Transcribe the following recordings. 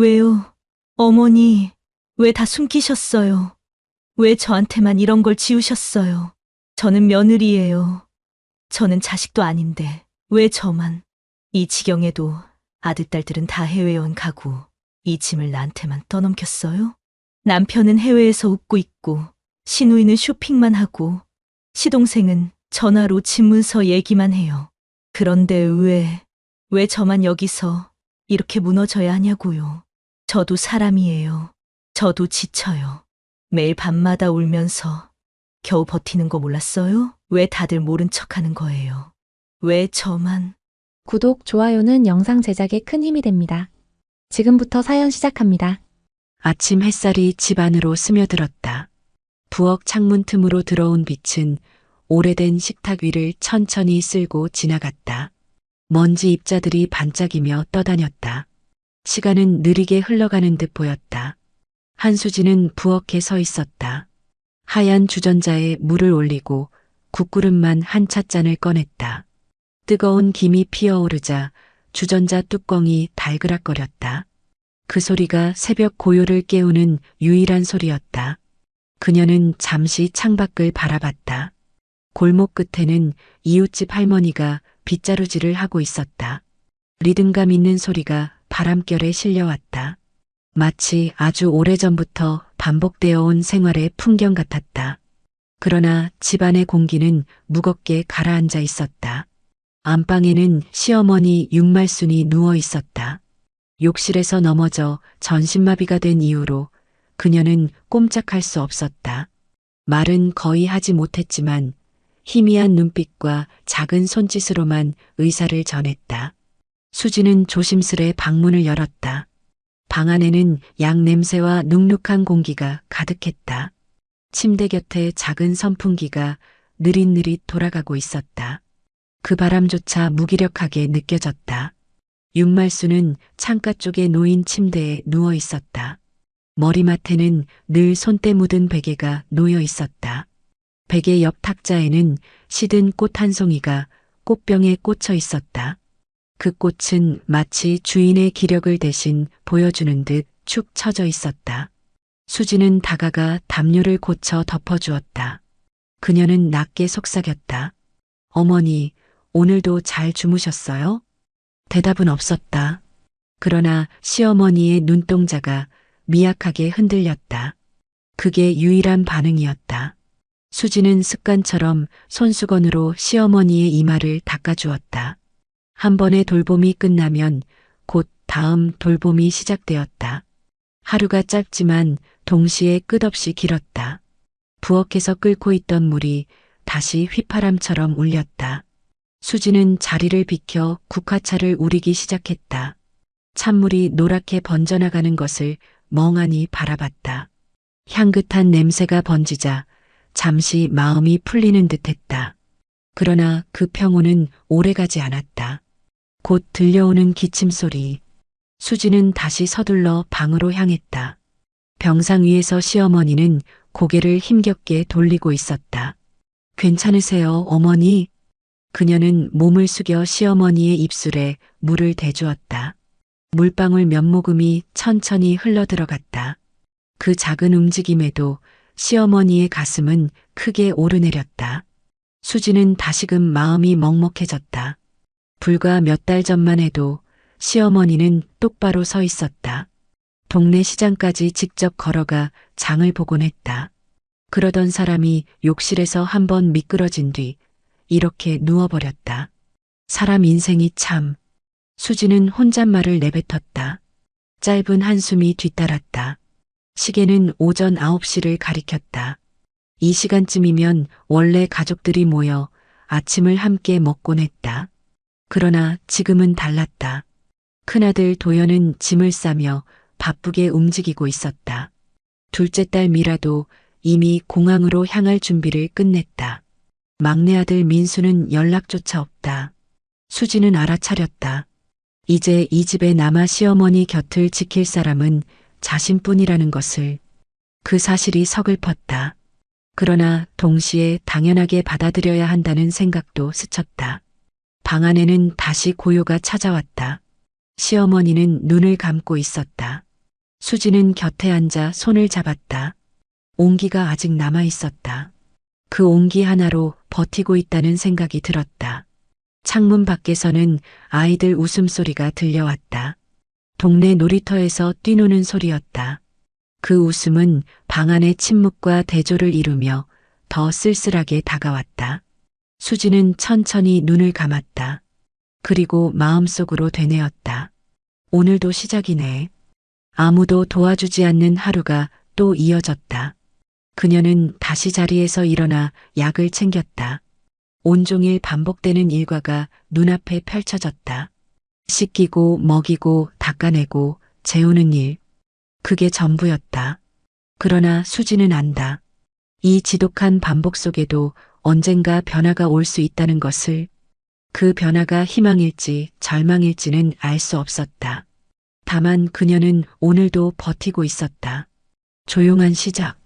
왜요? 어머니, 왜 다 숨기셨어요? 왜 저한테만 이런 걸 지우셨어요? 저는 며느리예요. 저는 자식도 아닌데, 왜 저만? 이 지경에도 아들, 딸들은 다 해외여행 가고, 이 짐을 나한테만 떠넘겼어요? 남편은 해외에서 웃고 있고, 시누이는 쇼핑만 하고, 시동생은 전화로 집문서 얘기만 해요. 그런데 왜 저만 여기서 이렇게 무너져야 하냐고요. 저도 사람이에요. 저도 지쳐요. 매일 밤마다 울면서 겨우 버티는 거 몰랐어요? 왜 다들 모른 척 하는 거예요? 왜 저만? 구독, 좋아요는 영상 제작에 큰 힘이 됩니다. 지금부터 사연 시작합니다. 아침 햇살이 집 안으로 스며들었다. 부엌 창문 틈으로 들어온 빛은 오래된 식탁 위를 천천히 쓸고 지나갔다. 먼지 입자들이 반짝이며 떠다녔다. 시간은 느리게 흘러가는 듯 보였다. 한수지는 부엌에 서 있었다. 하얀 주전자에 물을 올리고 국그릇만 한 찻잔을 꺼냈다. 뜨거운 김이 피어오르자 주전자 뚜껑이 달그락거렸다. 그 소리가 새벽 고요를 깨우는 유일한 소리였다. 그녀는 잠시 창밖을 바라봤다. 골목 끝에는 이웃집 할머니가 빗자루질을 하고 있었다. 리듬감 있는 소리가 바람결에 실려왔다. 마치 아주 오래전부터 반복되어 온 생활의 풍경 같았다. 그러나 집안의 공기는 무겁게 가라앉아 있었다. 안방에는 시어머니 육말순이 누워 있었다. 욕실에서 넘어져 전신마비가 된 이후로 그녀는 꼼짝할 수 없었다. 말은 거의 하지 못했지만 희미한 눈빛과 작은 손짓으로만 의사를 전했다. 수지는 조심스레 방문을 열었다. 방 안에는 약 냄새와 눅눅한 공기가 가득했다. 침대 곁에 작은 선풍기가 느릿느릿 돌아가고 있었다. 그 바람조차 무기력하게 느껴졌다. 윤말수는 창가 쪽에 놓인 침대에 누워 있었다. 머리맡에는 늘 손때 묻은 베개가 놓여 있었다. 베개 옆 탁자에는 시든 꽃 한 송이가 꽃병에 꽂혀 있었다. 그 꽃은 마치 주인의 기력을 대신 보여주는 듯 축 처져 있었다. 수지는 다가가 담요를 고쳐 덮어주었다. 그녀는 낮게 속삭였다. 어머니, 오늘도 잘 주무셨어요? 대답은 없었다. 그러나 시어머니의 눈동자가 미약하게 흔들렸다. 그게 유일한 반응이었다. 수지는 습관처럼 손수건으로 시어머니의 이마를 닦아주었다. 한 번의 돌봄이 끝나면 곧 다음 돌봄이 시작되었다. 하루가 짧지만 동시에 끝없이 길었다. 부엌에서 끓고 있던 물이 다시 휘파람처럼 울렸다. 수지는 자리를 비켜 국화차를 우리기 시작했다. 찬물이 노랗게 번져나가는 것을 멍하니 바라봤다. 향긋한 냄새가 번지자 잠시 마음이 풀리는 듯했다. 그러나 그 평온은 오래가지 않았다. 곧 들려오는 기침 소리. 수지는 다시 서둘러 방으로 향했다. 병상 위에서 시어머니는 고개를 힘겹게 돌리고 있었다. 괜찮으세요, 어머니? 그녀는 몸을 숙여 시어머니의 입술에 물을 대주었다. 물방울 몇 모금이 천천히 흘러들어갔다. 그 작은 움직임에도 시어머니의 가슴은 크게 오르내렸다. 수지는 다시금 마음이 먹먹해졌다. 불과 몇 달 전만 해도 시어머니는 똑바로 서 있었다. 동네 시장까지 직접 걸어가 장을 보곤 했다. 그러던 사람이 욕실에서 한번 미끄러진 뒤 이렇게 누워버렸다. 사람 인생이 참. 수지는 혼잣말을 내뱉었다. 짧은 한숨이 뒤따랐다. 시계는 오전 9시를 가리켰다. 이 시간쯤이면 원래 가족들이 모여 아침을 함께 먹곤 했다. 그러나 지금은 달랐다. 큰아들 도연은 짐을 싸며 바쁘게 움직이고 있었다. 둘째 딸 미라도 이미 공항으로 향할 준비를 끝냈다. 막내 아들 민수는 연락조차 없다. 수지는 알아차렸다. 이제 이 집에 남아 시어머니 곁을 지킬 사람은 자신뿐이라는 것을. 그 사실이 서글펐다. 그러나 동시에 당연하게 받아들여야 한다는 생각도 스쳤다. 방 안에는 다시 고요가 찾아왔다. 시어머니는 눈을 감고 있었다. 수지는 곁에 앉아 손을 잡았다. 온기가 아직 남아 있었다. 그 온기 하나로 버티고 있다는 생각이 들었다. 창문 밖에서는 아이들 웃음소리가 들려왔다. 동네 놀이터에서 뛰노는 소리였다. 그 웃음은 방 안의 침묵과 대조를 이루며 더 쓸쓸하게 다가왔다. 수지는 천천히 눈을 감았다. 그리고 마음속으로 되뇌었다. 오늘도 시작이네. 아무도 도와주지 않는 하루가 또 이어졌다. 그녀는 다시 자리에서 일어나 약을 챙겼다. 온종일 반복되는 일과가 눈앞에 펼쳐졌다. 씻기고 먹이고 닦아내고 재우는 일. 그게 전부였다. 그러나 수지는 안다. 이 지독한 반복 속에도 언젠가 변화가 올 수 있다는 것을. 그 변화가 희망일지 절망일지는 알 수 없었다. 다만 그녀는 오늘도 버티고 있었다. 조용한 시작.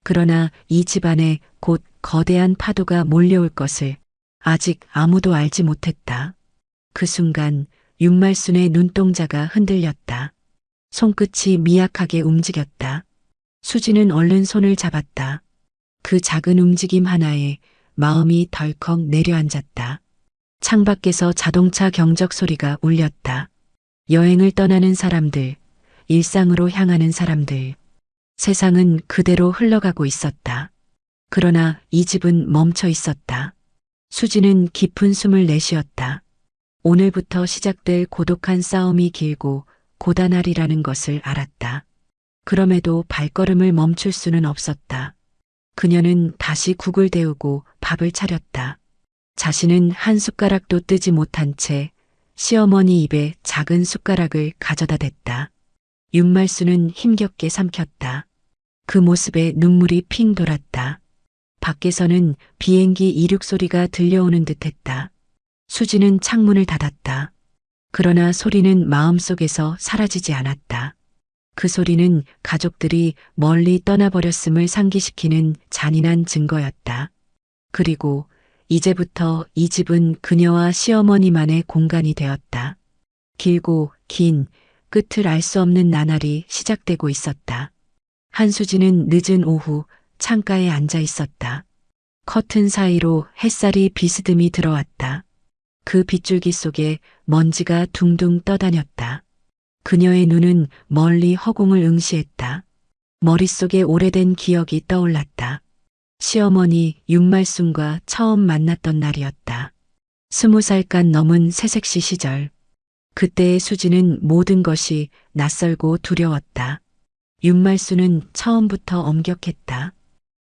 그러나 이 집안에 곧 거대한 파도가 몰려올 것을 아직 아무도 알지 못했다. 그 순간 윤말순의 눈동자가 흔들렸다. 손끝이 미약하게 움직였다. 수지는 얼른 손을 잡았다. 그 작은 움직임 하나에 마음이 덜컥 내려앉았다. 창밖에서 자동차 경적 소리가 울렸다. 여행을 떠나는 사람들, 일상으로 향하는 사람들. 세상은 그대로 흘러가고 있었다. 그러나 이 집은 멈춰 있었다. 수지는 깊은 숨을 내쉬었다. 오늘부터 시작될 고독한 싸움이 길고 고단하리라는 것을 알았다. 그럼에도 발걸음을 멈출 수는 없었다. 그녀는 다시 국을 데우고 밥을 차렸다. 자신은 한 숟가락도 뜨지 못한 채 시어머니 입에 작은 숟가락을 가져다 댔다. 윤말수는 힘겹게 삼켰다. 그 모습에 눈물이 핑 돌았다. 밖에서는 비행기 이륙 소리가 들려오는 듯했다. 수지는 창문을 닫았다. 그러나 소리는 마음속에서 사라지지 않았다. 그 소리는 가족들이 멀리 떠나버렸음을 상기시키는 잔인한 증거였다. 그리고 이제부터 이 집은 그녀와 시어머니만의 공간이 되었다. 길고 긴 끝을 알 수 없는 나날이 시작되고 있었다. 한수지는 늦은 오후 창가에 앉아 있었다. 커튼 사이로 햇살이 비스듬히 들어왔다. 그 빗줄기 속에 먼지가 둥둥 떠다녔다. 그녀의 눈은 멀리 허공을 응시했다. 머릿속에 오래된 기억이 떠올랐다. 시어머니 윤말순과 처음 만났던 날이었다. 20살간 넘은 새색시 시절. 그때의 수지는 모든 것이 낯설고 두려웠다. 윤말순은 처음부터 엄격했다.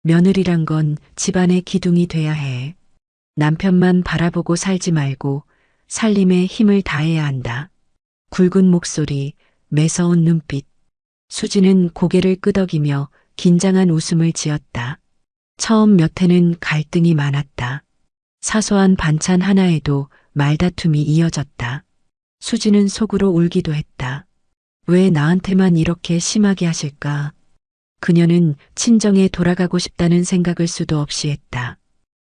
며느리란 건 집안의 기둥이 돼야 해. 남편만 바라보고 살지 말고 살림에 힘을 다해야 한다. 굵은 목소리, 매서운 눈빛. 수지는 고개를 끄덕이며 긴장한 웃음을 지었다. 처음 몇 해는 갈등이 많았다. 사소한 반찬 하나에도 말다툼이 이어졌다. 수지는 속으로 울기도 했다. 왜 나한테만 이렇게 심하게 하실까? 그녀는 친정에 돌아가고 싶다는 생각을 수도 없이 했다.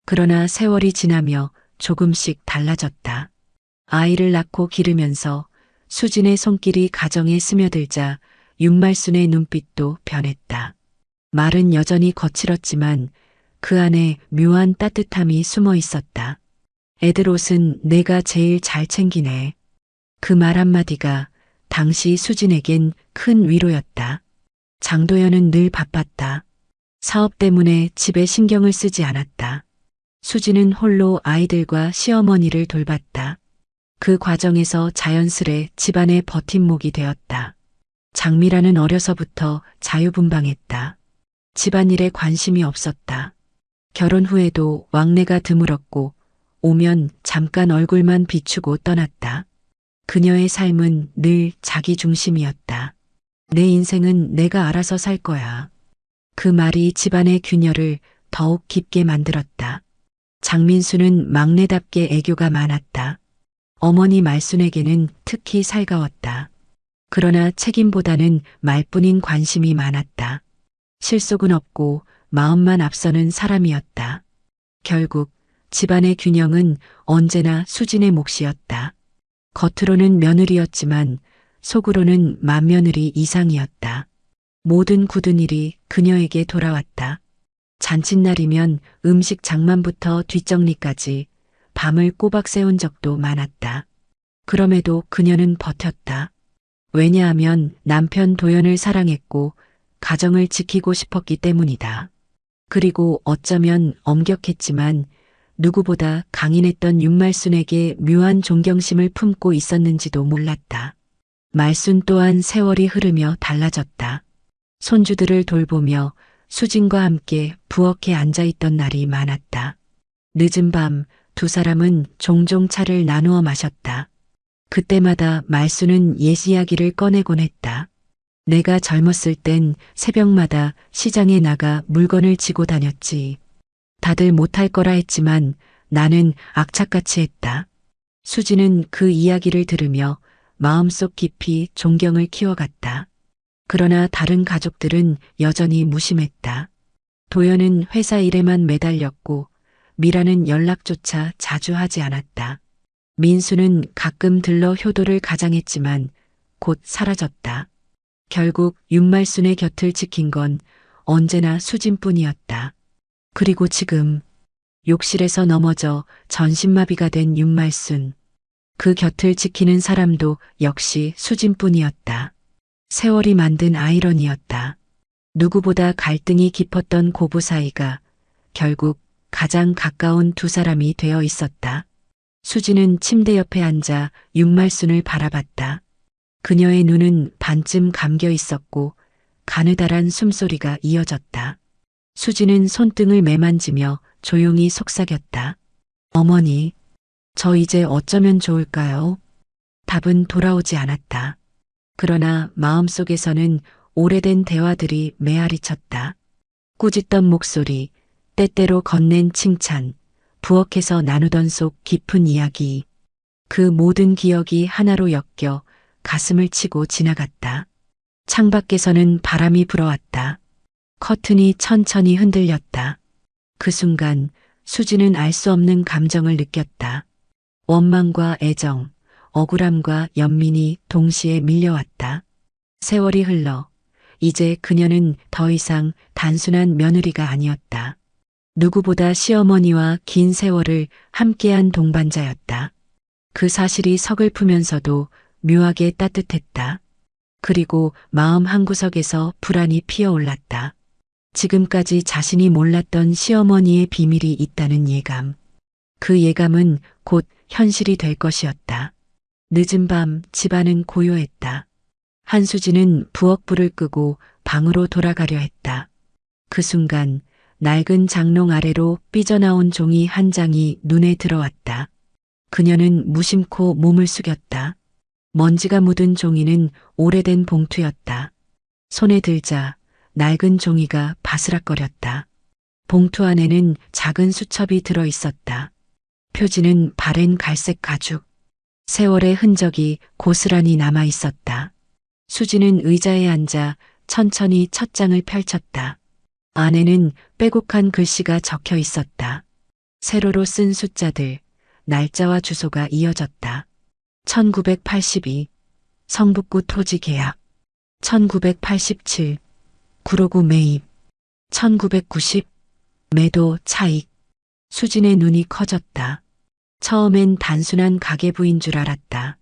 그러나 세월이 지나며 조금씩 달라졌다. 아이를 낳고 기르면서 수진의 손길이 가정에 스며들자 윤말순의 눈빛도 변했다. 말은 여전히 거칠었지만 그 안에 묘한 따뜻함이 숨어 있었다. 애들 옷은 내가 제일 잘 챙기네. 그 말 한마디가 당시 수진에겐 큰 위로였다. 장도연은 늘 바빴다. 사업 때문에 집에 신경을 쓰지 않았다. 수지는 홀로 아이들과 시어머니를 돌봤다. 그 과정에서 자연스레 집안의 버팀목이 되었다. 장미라는 어려서부터 자유분방했다. 집안일에 관심이 없었다. 결혼 후에도 왕래가 드물었고 오면 잠깐 얼굴만 비추고 떠났다. 그녀의 삶은 늘 자기 중심이었다. 내 인생은 내가 알아서 살 거야. 그 말이 집안의 균열을 더욱 깊게 만들었다. 장민수는 막내답게 애교가 많았다. 어머니 말순에게는 특히 살가웠다. 그러나 책임보다는 말뿐인 관심이 많았다. 실속은 없고 마음만 앞서는 사람이었다. 결국 집안의 균형은 언제나 수진의 몫이었다. 겉으로는 며느리였지만 속으로는 맏며느리 이상이었다. 모든 굳은 일이 그녀에게 돌아왔다. 잔칫날이면 음식 장만부터 뒷정리까지 밤을 꼬박 새운 적도 많았다. 그럼에도 그녀는 버텼다. 왜냐하면 남편 도연을 사랑했고 가정을 지키고 싶었기 때문이다. 그리고 어쩌면 엄격했지만 누구보다 강인했던 윤말순에게 묘한 존경심을 품고 있었는지도 몰랐다. 말순 또한 세월이 흐르며 달라졌다. 손주들을 돌보며 수진과 함께 부엌에 앉아있던 날이 많았다. 늦은 밤 두 사람은 종종 차를 나누어 마셨다. 그때마다 말순은 옛 이야기를 꺼내곤 했다. 내가 젊었을 땐 새벽마다 시장에 나가 물건을 지고 다녔지. 다들 못할 거라 했지만 나는 악착같이 했다. 수지는 그 이야기를 들으며 마음속 깊이 존경을 키워갔다. 그러나 다른 가족들은 여전히 무심했다. 도연은 회사 일에만 매달렸고 미라는 연락조차 자주 하지 않았다. 민수는 가끔 들러 효도를 가장했지만 곧 사라졌다. 결국 윤말순의 곁을 지킨 건 언제나 수진뿐이었다. 그리고 지금 욕실에서 넘어져 전신마비가 된 윤말순. 그 곁을 지키는 사람도 역시 수진뿐이었다. 세월이 만든 아이러니였다. 누구보다 갈등이 깊었던 고부 사이가 결국 가장 가까운 두 사람이 되어 있었다. 수지는 침대 옆에 앉아 윤말순을 바라봤다. 그녀의 눈은 반쯤 감겨 있었고 가느다란 숨소리가 이어졌다. 수지는 손등을 매만지며 조용히 속삭였다. 어머니, 저 이제 어쩌면 좋을까요? 답은 돌아오지 않았다. 그러나 마음속에서는 오래된 대화들이 메아리쳤다. 꾸짖던 목소리, 때때로 건넨 칭찬, 부엌에서 나누던 속 깊은 이야기. 그 모든 기억이 하나로 엮여 가슴을 치고 지나갔다. 창밖에서는 바람이 불어왔다. 커튼이 천천히 흔들렸다. 그 순간 수지는 알 수 없는 감정을 느꼈다. 원망과 애정, 억울함과 연민이 동시에 밀려왔다. 세월이 흘러 이제 그녀는 더 이상 단순한 며느리가 아니었다. 누구보다 시어머니와 긴 세월을 함께한 동반자였다. 그 사실이 서글프면서도 묘하게 따뜻했다. 그리고 마음 한구석에서 불안이 피어올랐다. 지금까지 자신이 몰랐던 시어머니의 비밀이 있다는 예감. 그 예감은 곧 현실이 될 것이었다. 늦은 밤 집안은 고요했다. 한수진은 부엌불을 끄고 방으로 돌아가려 했다. 그 순간 낡은 장롱 아래로 삐져나온 종이 한 장이 눈에 들어왔다. 그녀는 무심코 몸을 숙였다. 먼지가 묻은 종이는 오래된 봉투였다. 손에 들자 낡은 종이가 바스락거렸다. 봉투 안에는 작은 수첩이 들어 있었다. 표지는 바랜 갈색 가죽. 세월의 흔적이 고스란히 남아 있었다. 수지는 의자에 앉아 천천히 첫 장을 펼쳤다. 안에는 빼곡한 글씨가 적혀 있었다. 세로로 쓴 숫자들, 날짜와 주소가 이어졌다. 1982, 성북구 토지 계약. 1987, 구로구 매입. 1990, 매도 차익. 수진의 눈이 커졌다. 처음엔 단순한 가계부인 줄 알았다.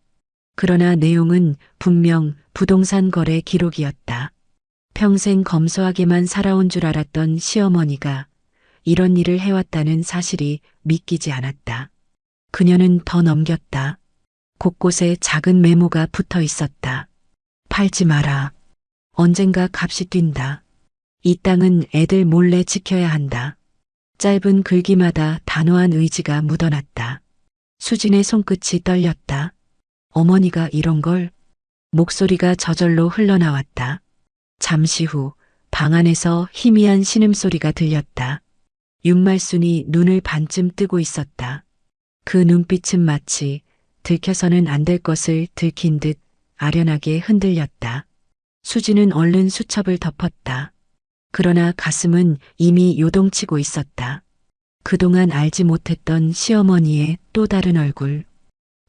그러나 내용은 분명 부동산 거래 기록이었다. 평생 검소하게만 살아온 줄 알았던 시어머니가 이런 일을 해왔다는 사실이 믿기지 않았다. 그녀는 더 넘겼다. 곳곳에 작은 메모가 붙어 있었다. 팔지 마라. 언젠가 값이 뛴다. 이 땅은 애들 몰래 지켜야 한다. 짧은 글귀마다 단호한 의지가 묻어났다. 수진의 손끝이 떨렸다. 어머니가 이런 걸? 목소리가 저절로 흘러나왔다. 잠시 후 방 안에서 희미한 신음소리가 들렸다. 윤말순이 눈을 반쯤 뜨고 있었다. 그 눈빛은 마치 들켜서는 안 될 것을 들킨 듯 아련하게 흔들렸다. 수지는 얼른 수첩을 덮었다. 그러나 가슴은 이미 요동치고 있었다. 그동안 알지 못했던 시어머니의 또 다른 얼굴.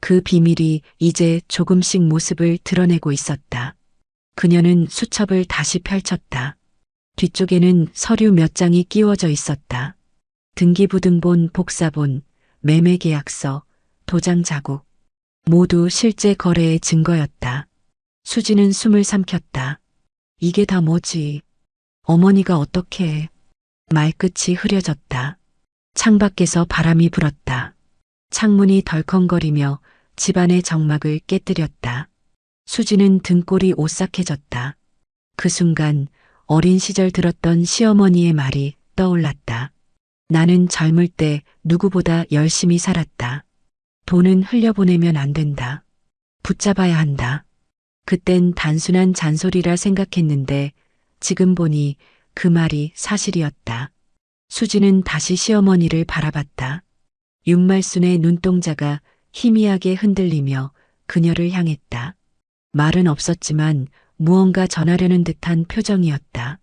그 비밀이 이제 조금씩 모습을 드러내고 있었다. 그녀는 수첩을 다시 펼쳤다. 뒤쪽에는 서류 몇 장이 끼워져 있었다. 등기부등본, 복사본, 매매계약서, 도장 자국. 모두 실제 거래의 증거였다. 수지는 숨을 삼켰다. 이게 다 뭐지? 어머니가 어떻게? 말끝이 흐려졌다. 창밖에서 바람이 불었다. 창문이 덜컹거리며 집안의 정막을 깨뜨렸다. 수지는 등골이 오싹해졌다. 그 순간 어린 시절 들었던 시어머니의 말이 떠올랐다. 나는 젊을 때 누구보다 열심히 살았다. 돈은 흘려보내면 안 된다. 붙잡아야 한다. 그땐 단순한 잔소리라 생각했는데 지금 보니 그 말이 사실이었다. 수지는 다시 시어머니를 바라봤다. 윤말순의 눈동자가 희미하게 흔들리며 그녀를 향했다. 말은 없었지만 무언가 전하려는 듯한 표정이었다.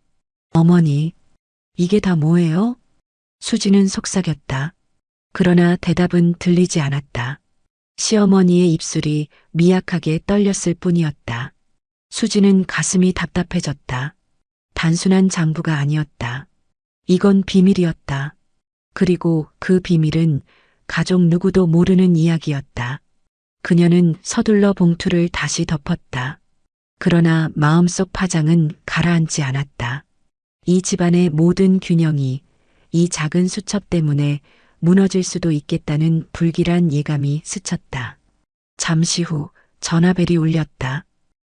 어머니, 이게 다 뭐예요? 수지는 속삭였다. 그러나 대답은 들리지 않았다. 시어머니의 입술이 미약하게 떨렸을 뿐이었다. 수지는 가슴이 답답해졌다. 단순한 장부가 아니었다. 이건 비밀이었다. 그리고 그 비밀은 가족 누구도 모르는 이야기였다. 그녀는 서둘러 봉투를 다시 덮었다. 그러나 마음속 파장은 가라앉지 않았다. 이 집안의 모든 균형이 이 작은 수첩 때문에 무너질 수도 있겠다는 불길한 예감이 스쳤다. 잠시 후 전화벨이 울렸다.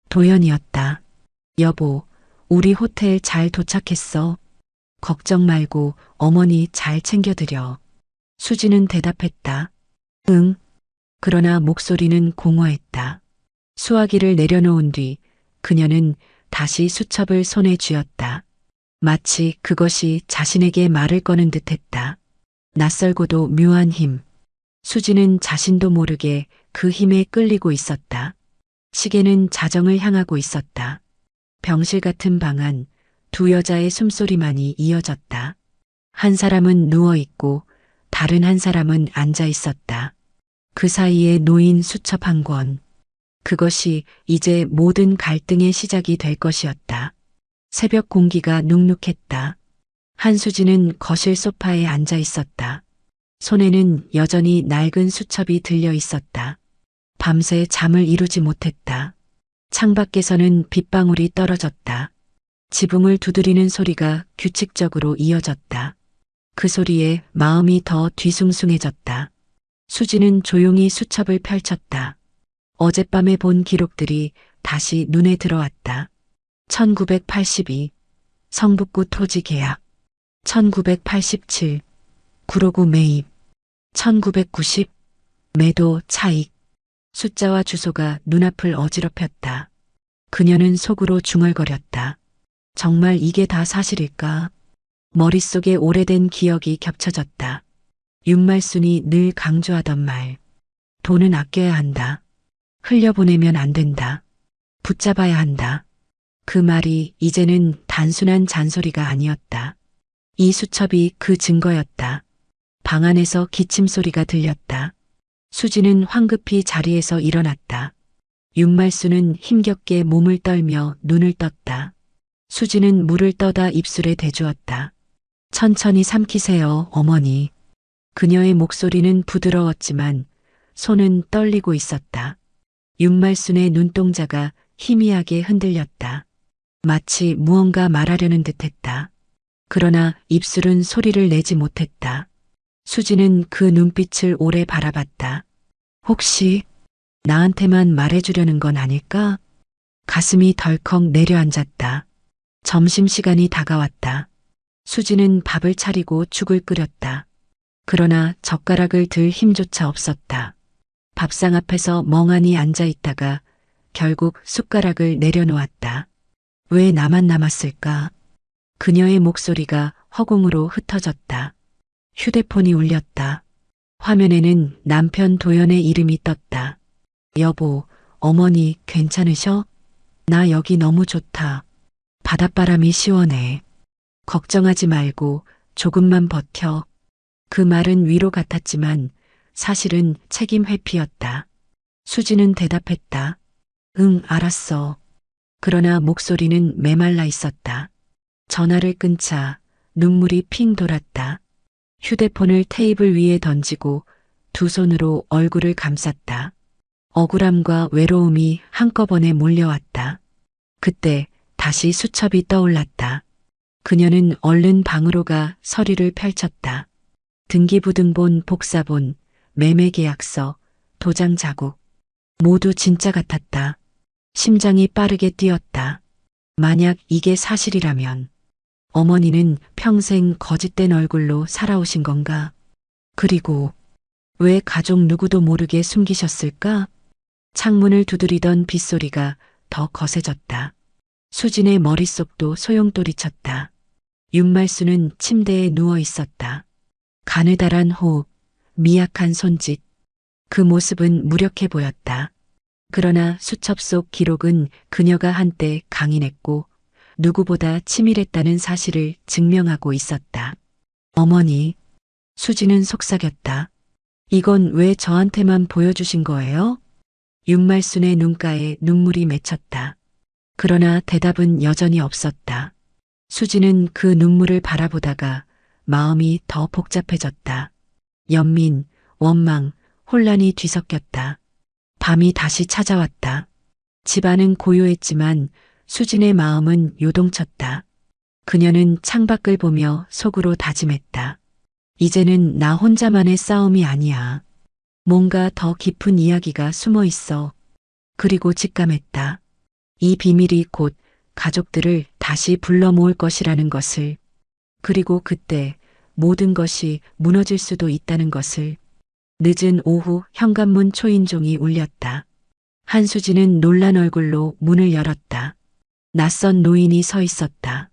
도연이었다. 여보, 우리 호텔 잘 도착했어. 걱정 말고 어머니 잘 챙겨드려. 수지는 대답했다. 응. 그러나 목소리는 공허했다. 수화기를 내려놓은 뒤 그녀는 다시 수첩을 손에 쥐었다. 마치 그것이 자신에게 말을 거는 듯했다. 낯설고도 묘한 힘. 수지는 자신도 모르게 그 힘에 끌리고 있었다. 시계는 자정을 향하고 있었다. 병실 같은 방 안, 두 여자의 숨소리만이 이어졌다. 한 사람은 누워있고 다른 한 사람은 앉아 있었다. 그 사이에 놓인 수첩 한 권. 그것이 이제 모든 갈등의 시작이 될 것이었다. 새벽 공기가 눅눅했다. 한수지는 거실 소파에 앉아 있었다. 손에는 여전히 낡은 수첩이 들려 있었다. 밤새 잠을 이루지 못했다. 창밖에서는 빗방울이 떨어졌다. 지붕을 두드리는 소리가 규칙적으로 이어졌다. 그 소리에 마음이 더 뒤숭숭해졌다. 수지는 조용히 수첩을 펼쳤다. 어젯밤에 본 기록들이 다시 눈에 들어왔다. 1982 성북구 토지 계약, 1987 구로구 매입, 1990 매도 차익. 숫자와 주소가 눈앞을 어지럽혔다. 그녀는 속으로 중얼거렸다. 정말 이게 다 사실일까? 머릿속에 오래된 기억이 겹쳐졌다. 윤말순이 늘 강조하던 말. 돈은 아껴야 한다. 흘려보내면 안 된다. 붙잡아야 한다. 그 말이 이제는 단순한 잔소리가 아니었다. 이 수첩이 그 증거였다. 방 안에서 기침 소리가 들렸다. 수지는 황급히 자리에서 일어났다. 윤말순은 힘겹게 몸을 떨며 눈을 떴다. 수지는 물을 떠다 입술에 대주었다. 천천히 삼키세요, 어머니. 그녀의 목소리는 부드러웠지만 손은 떨리고 있었다. 윤말순의 눈동자가 희미하게 흔들렸다. 마치 무언가 말하려는 듯했다. 그러나 입술은 소리를 내지 못했다. 수지는 그 눈빛을 오래 바라봤다. 혹시 나한테만 말해주려는 건 아닐까? 가슴이 덜컥 내려앉았다. 점심시간이 다가왔다. 수지는 밥을 차리고 죽을 끓였다. 그러나 젓가락을 들 힘조차 없었다. 밥상 앞에서 멍하니 앉아 있다가 결국 숟가락을 내려놓았다. 왜 나만 남았을까? 그녀의 목소리가 허공으로 흩어졌다. 휴대폰이 울렸다. 화면에는 남편 도연의 이름이 떴다. 여보, 어머니 괜찮으셔? 나 여기 너무 좋다. 바닷바람이 시원해. 걱정하지 말고 조금만 버텨. 그 말은 위로 같았지만 사실은 책임 회피였다. 수지는 대답했다. 응, 알았어. 그러나 목소리는 메말라 있었다. 전화를 끊자 눈물이 핑 돌았다. 휴대폰을 테이블 위에 던지고 두 손으로 얼굴을 감쌌다. 억울함과 외로움이 한꺼번에 몰려왔다. 그때 다시 수첩이 떠올랐다. 그녀는 얼른 방으로 가 서류를 펼쳤다. 등기부등본, 복사본, 매매계약서, 도장 자국. 모두 진짜 같았다. 심장이 빠르게 뛰었다. 만약 이게 사실이라면 어머니는 평생 거짓된 얼굴로 살아오신 건가? 그리고 왜 가족 누구도 모르게 숨기셨을까? 창문을 두드리던 빗소리가 더 거세졌다. 수진의 머릿속도 소용돌이쳤다. 윤말수는 침대에 누워 있었다. 가느다란 호흡, 미약한 손짓. 그 모습은 무력해 보였다. 그러나 수첩 속 기록은 그녀가 한때 강인했고 누구보다 치밀했다는 사실을 증명하고 있었다. 어머니, 수지는 속삭였다. 이건 왜 저한테만 보여주신 거예요? 윤말순의 눈가에 눈물이 맺혔다. 그러나 대답은 여전히 없었다. 수지는 그 눈물을 바라보다가 마음이 더 복잡해졌다. 연민, 원망, 혼란이 뒤섞였다. 밤이 다시 찾아왔다. 집안은 고요했지만 수진의 마음은 요동쳤다. 그녀는 창밖을 보며 속으로 다짐했다. 이제는 나 혼자만의 싸움이 아니야. 뭔가 더 깊은 이야기가 숨어 있어. 그리고 직감했다. 이 비밀이 곧 가족들을 다시 불러 모을 것이라는 것을. 그리고 그때 모든 것이 무너질 수도 있다는 것을. 늦은 오후 현관문 초인종이 울렸다. 한수진은 놀란 얼굴로 문을 열었다. 낯선 노인이 서 있었다.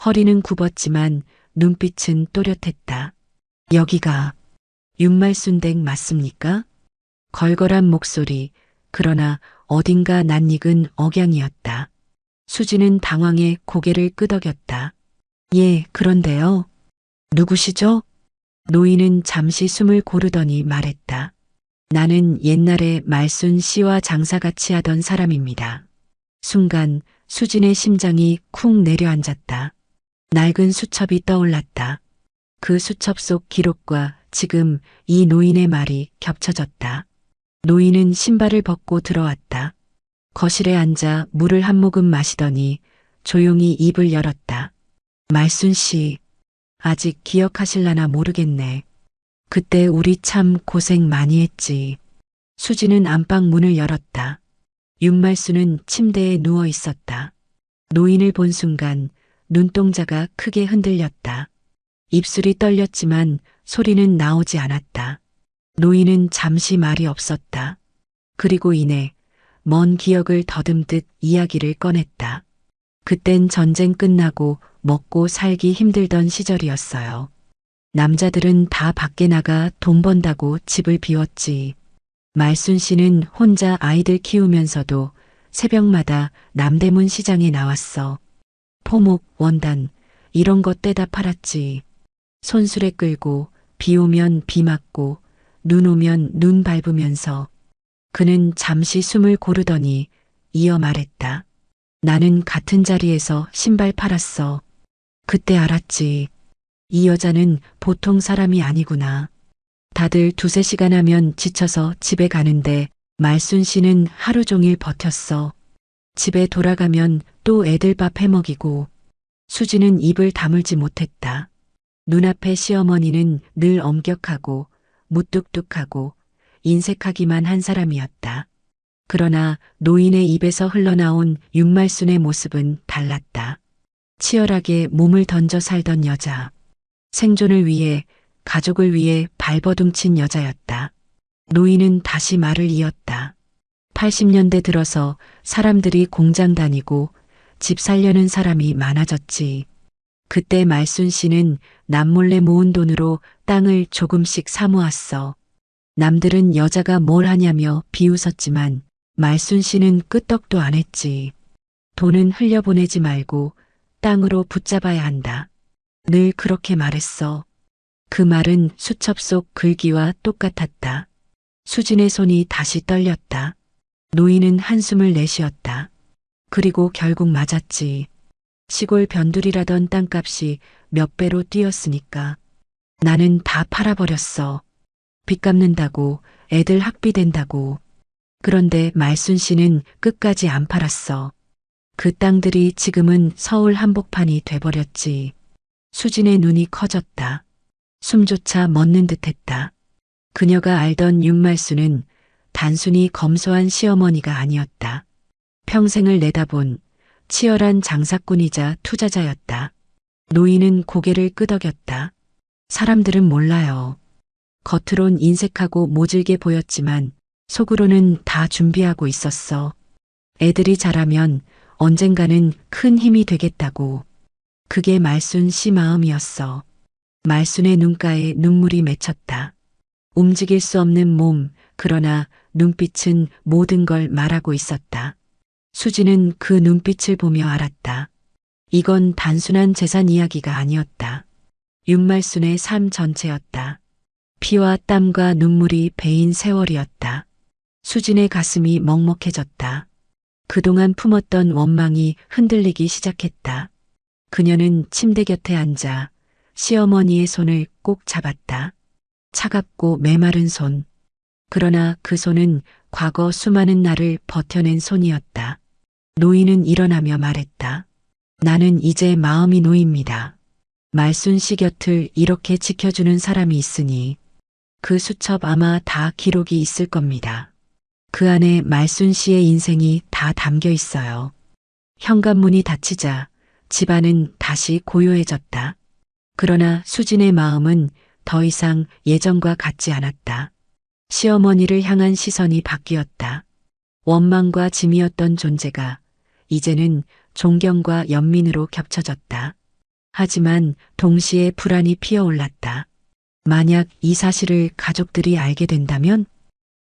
허리는 굽었지만 눈빛은 또렷했다. 여기가 윤말순 댁 맞습니까? 걸걸한 목소리, 그러나 어딘가 낯익은 억양이었다. 수지는 당황해 고개를 끄덕였다. 예, 그런데요. 누구시죠? 노인은 잠시 숨을 고르더니 말했다. 나는 옛날에 말순 씨와 장사같이 하던 사람입니다. 순간 수진의 심장이 쿵 내려앉았다. 낡은 수첩이 떠올랐다. 그 수첩 속 기록과 지금 이 노인의 말이 겹쳐졌다. 노인은 신발을 벗고 들어왔다. 거실에 앉아 물을 한 모금 마시더니 조용히 입을 열었다. 말순 씨, 아직 기억하실라나 모르겠네. 그때 우리 참 고생 많이 했지. 수지는 안방 문을 열었다. 윤말수는 침대에 누워 있었다. 노인을 본 순간 눈동자가 크게 흔들렸다. 입술이 떨렸지만 소리는 나오지 않았다. 노인은 잠시 말이 없었다. 그리고 이내 먼 기억을 더듬듯 이야기를 꺼냈다. 그땐 전쟁 끝나고 먹고 살기 힘들던 시절이었어요. 남자들은 다 밖에 나가 돈 번다고 집을 비웠지. 말순 씨는 혼자 아이들 키우면서도 새벽마다 남대문 시장에 나왔어. 포목, 원단, 이런 것 떼다 팔았지. 손수레 끌고 비 오면 비 맞고 눈 오면 눈 밟으면서. 그는 잠시 숨을 고르더니 이어 말했다. 나는 같은 자리에서 신발 팔았어. 그때 알았지. 이 여자는 보통 사람이 아니구나. 다들 두세 시간 하면 지쳐서 집에 가는데 말순 씨는 하루 종일 버텼어. 집에 돌아가면 또 애들 밥 해먹이고. 수지는 입을 다물지 못했다. 눈앞의 시어머니는 늘 엄격하고 무뚝뚝하고 인색하기만 한 사람이었다. 그러나 노인의 입에서 흘러나온 윤말순의 모습은 달랐다. 치열하게 몸을 던져 살던 여자. 생존을 위해, 가족을 위해 발버둥친 여자였다. 노인은 다시 말을 이었다. 80년대 들어서 사람들이 공장 다니고 집 살려는 사람이 많아졌지. 그때 말순 씨는 남몰래 모은 돈으로 땅을 조금씩 사모았어. 남들은 여자가 뭘 하냐며 비웃었지만 말순 씨는 끄떡도 안 했지. 돈은 흘려보내지 말고 땅으로 붙잡아야 한다. 늘 그렇게 말했어. 그 말은 수첩 속 글귀와 똑같았다. 수진의 손이 다시 떨렸다. 노인은 한숨을 내쉬었다. 그리고 결국 맞았지. 시골 변두리라던 땅값이 몇 배로 뛰었으니까. 나는 다 팔아버렸어. 빚 갚는다고, 애들 학비 된다고. 그런데 말순 씨는 끝까지 안 팔았어. 그 땅들이 지금은 서울 한복판이 돼버렸지. 수진의 눈이 커졌다. 숨조차 멎는 듯했다. 그녀가 알던 윤말순은 단순히 검소한 시어머니가 아니었다. 평생을 내다본 치열한 장사꾼이자 투자자였다. 노인은 고개를 끄덕였다. 사람들은 몰라요. 겉으론 인색하고 모질게 보였지만 속으로는 다 준비하고 있었어. 애들이 자라면 언젠가는 큰 힘이 되겠다고. 그게 말순 씨 마음이었어. 말순의 눈가에 눈물이 맺혔다. 움직일 수 없는 몸, 그러나 눈빛은 모든 걸 말하고 있었다. 수지는 그 눈빛을 보며 알았다. 이건 단순한 재산 이야기가 아니었다. 윤말순의 삶 전체였다. 피와 땀과 눈물이 배인 세월이었다. 수진의 가슴이 먹먹해졌다. 그동안 품었던 원망이 흔들리기 시작했다. 그녀는 침대 곁에 앉아 시어머니의 손을 꼭 잡았다. 차갑고 메마른 손. 그러나 그 손은 과거 수많은 날을 버텨낸 손이었다. 노인은 일어나며 말했다. 나는 이제 마음이 놓입니다. 말순 씨 곁을 이렇게 지켜주는 사람이 있으니 그 수첩 아마 다 기록이 있을 겁니다. 그 안에 말순 씨의 인생이 다 담겨 있어요. 현관문이 닫히자 집안은 다시 고요해졌다. 그러나 수진의 마음은 더 이상 예전과 같지 않았다. 시어머니를 향한 시선이 바뀌었다. 원망과 짐이었던 존재가 이제는 존경과 연민으로 겹쳐졌다. 하지만 동시에 불안이 피어올랐다. 만약 이 사실을 가족들이 알게 된다면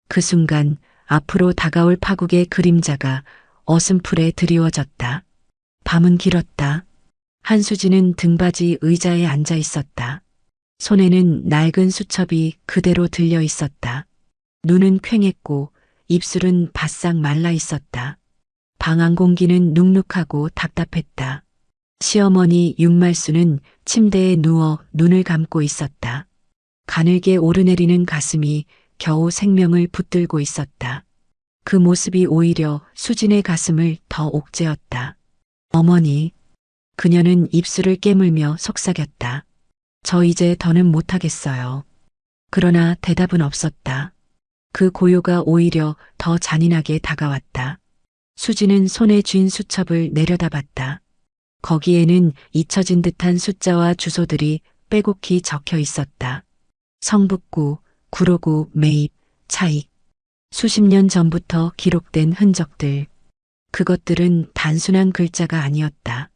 그 순간 앞으로 다가올 파국의 그림자가 어슴풀에 드리워졌다. 밤은 길었다. 한수진은 등받이 의자에 앉아 있었다. 손에는 낡은 수첩이 그대로 들려 있었다. 눈은 퀭했고 입술은 바싹 말라 있었다. 방 안 공기는 눅눅하고 답답했다. 시어머니 윤말순은 침대에 누워 눈을 감고 있었다. 가늘게 오르내리는 가슴이 겨우 생명을 붙들고 있었다. 그 모습이 오히려 수진의 가슴을 더 옥죄었다. 어머니. 그녀는 입술을 깨물며 속삭였다. 저 이제 더는 못하겠어요. 그러나 대답은 없었다. 그 고요가 오히려 더 잔인하게 다가왔다. 수진은 손에 쥔 수첩을 내려다봤다. 거기에는 잊혀진 듯한 숫자와 주소들이 빼곡히 적혀 있었다. 성북구, 구로구, 매입, 차익. 수십 년 전부터 기록된 흔적들. 그것들은 단순한 글자가 아니었다.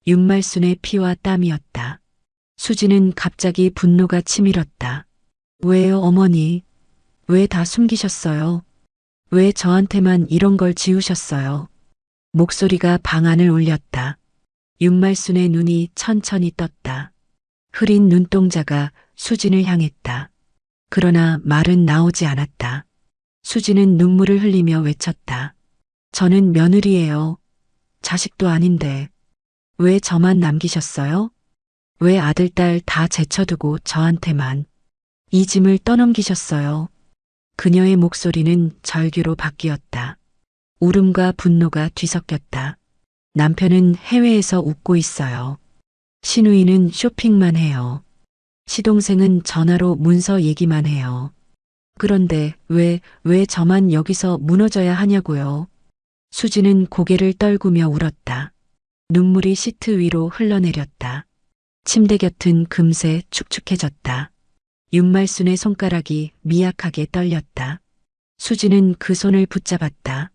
윤말순의 피와 땀이었다. 수지는 갑자기 분노가 치밀었다. 왜요, 어머니? 왜 다 숨기셨어요? 왜 저한테만 이런 걸 지우셨어요? 목소리가 방 안을 울렸다. 윤말순의 눈이 천천히 떴다. 흐린 눈동자가 수진을 향했다. 그러나 말은 나오지 않았다. 수진은 눈물을 흘리며 외쳤다. 저는 며느리예요. 자식도 아닌데. 왜 저만 남기셨어요? 왜 아들, 딸 다 제쳐두고 저한테만 이 짐을 떠넘기셨어요? 그녀의 목소리는 절규로 바뀌었다. 울음과 분노가 뒤섞였다. 남편은 해외에서 웃고 있어요. 시누이는 쇼핑만 해요. 시동생은 전화로 문서 얘기만 해요. 그런데 왜 저만 여기서 무너져야 하냐고요? 수지는 고개를 떨구며 울었다. 눈물이 시트 위로 흘러내렸다. 침대 곁은 금세 축축해졌다. 윤말순의 손가락이 미약하게 떨렸다. 수지는 그 손을 붙잡았다.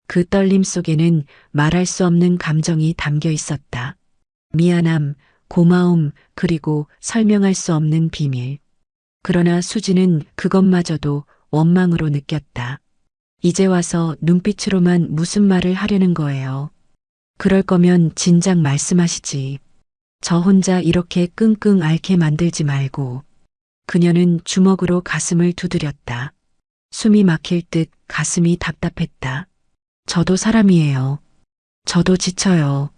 그 떨림 속에는 말할 수 없는 감정이 담겨 있었다. 미안함, 고마움, 그리고 설명할 수 없는 비밀. 그러나 수지는 그것마저도 원망으로 느꼈다. 이제 와서 눈빛으로만 무슨 말을 하려는 거예요. 그럴 거면 진작 말씀하시지. 저 혼자 이렇게 끙끙 앓게 만들지 말고. 그녀는 주먹으로 가슴을 두드렸다. 숨이 막힐 듯 가슴이 답답했다. 저도 사람이에요. 저도 지쳐요.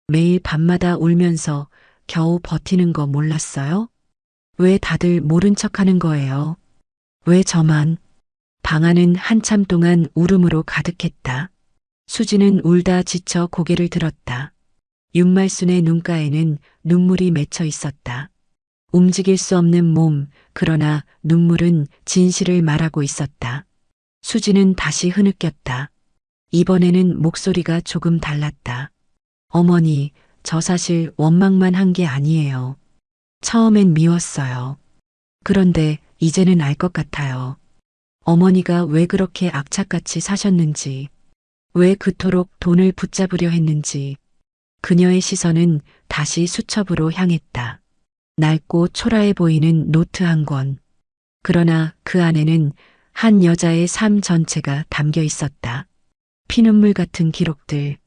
매일 밤마다 울면서 겨우 버티는 거 몰랐어요? 왜 다들 모른 척 하는 거예요? 왜 저만? 방 안은 한참 동안 울음으로 가득했다. 수지는 울다 지쳐 고개를 들었다. 윤말순의 눈가에는 눈물이 맺혀 있었다. 움직일 수 없는 몸, 그러나 눈물은 진실을 말하고 있었다. 수지는 다시 흐느꼈다. 이번에는 목소리가 조금 달랐다. 어머니, 저 사실 원망만 한 게 아니에요. 처음엔 미웠어요. 그런데 이제는 알 것 같아요. 어머니가 왜 그렇게 악착같이 사셨는지, 왜 그토록 돈을 붙잡으려 했는지. 그녀의 시선은 다시 수첩으로 향했다. 낡고 초라해 보이는 노트 한 권. 그러나 그 안에는 한 여자의 삶 전체가 담겨 있었다. 피눈물 같은 기록들.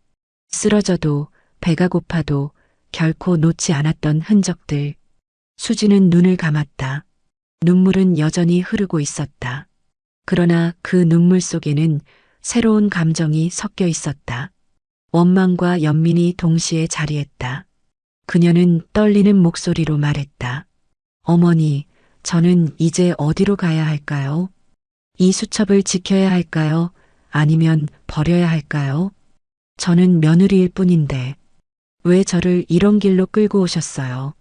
쓰러져도 배가 고파도 결코 놓지 않았던 흔적들. 수지는 눈을 감았다. 눈물은 여전히 흐르고 있었다. 그러나 그 눈물 속에는 새로운 감정이 섞여 있었다. 원망과 연민이 동시에 자리했다. 그녀는 떨리는 목소리로 말했다. 어머니, 저는 이제 어디로 가야 할까요? 이 수첩을 지켜야 할까요? 아니면 버려야 할까요? 저는 며느리일 뿐인데 왜 저를 이런 길로 끌고 오셨어요?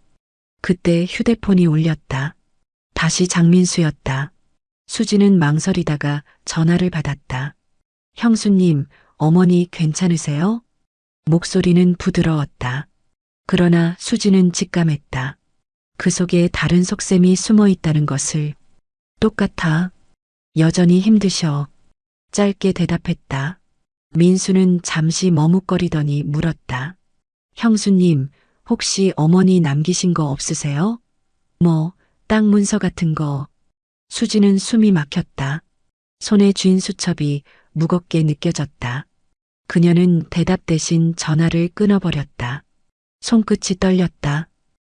그때 휴대폰이 울렸다. 다시 장민수였다. 수지는 망설이다가 전화를 받았다. 형수님, 어머니 괜찮으세요? 목소리는 부드러웠다. 그러나 수지는 직감했다. 그 속에 다른 속셈이 숨어 있다는 것을. 똑같아. 여전히 힘드셔. 짧게 대답했다. 민수는 잠시 머뭇거리더니 물었다. 형수님, 혹시 어머니 남기신 거 없으세요? 뭐, 땅 문서 같은 거. 수지는 숨이 막혔다. 손에 쥔 수첩이 무겁게 느껴졌다. 그녀는 대답 대신 전화를 끊어버렸다. 손끝이 떨렸다.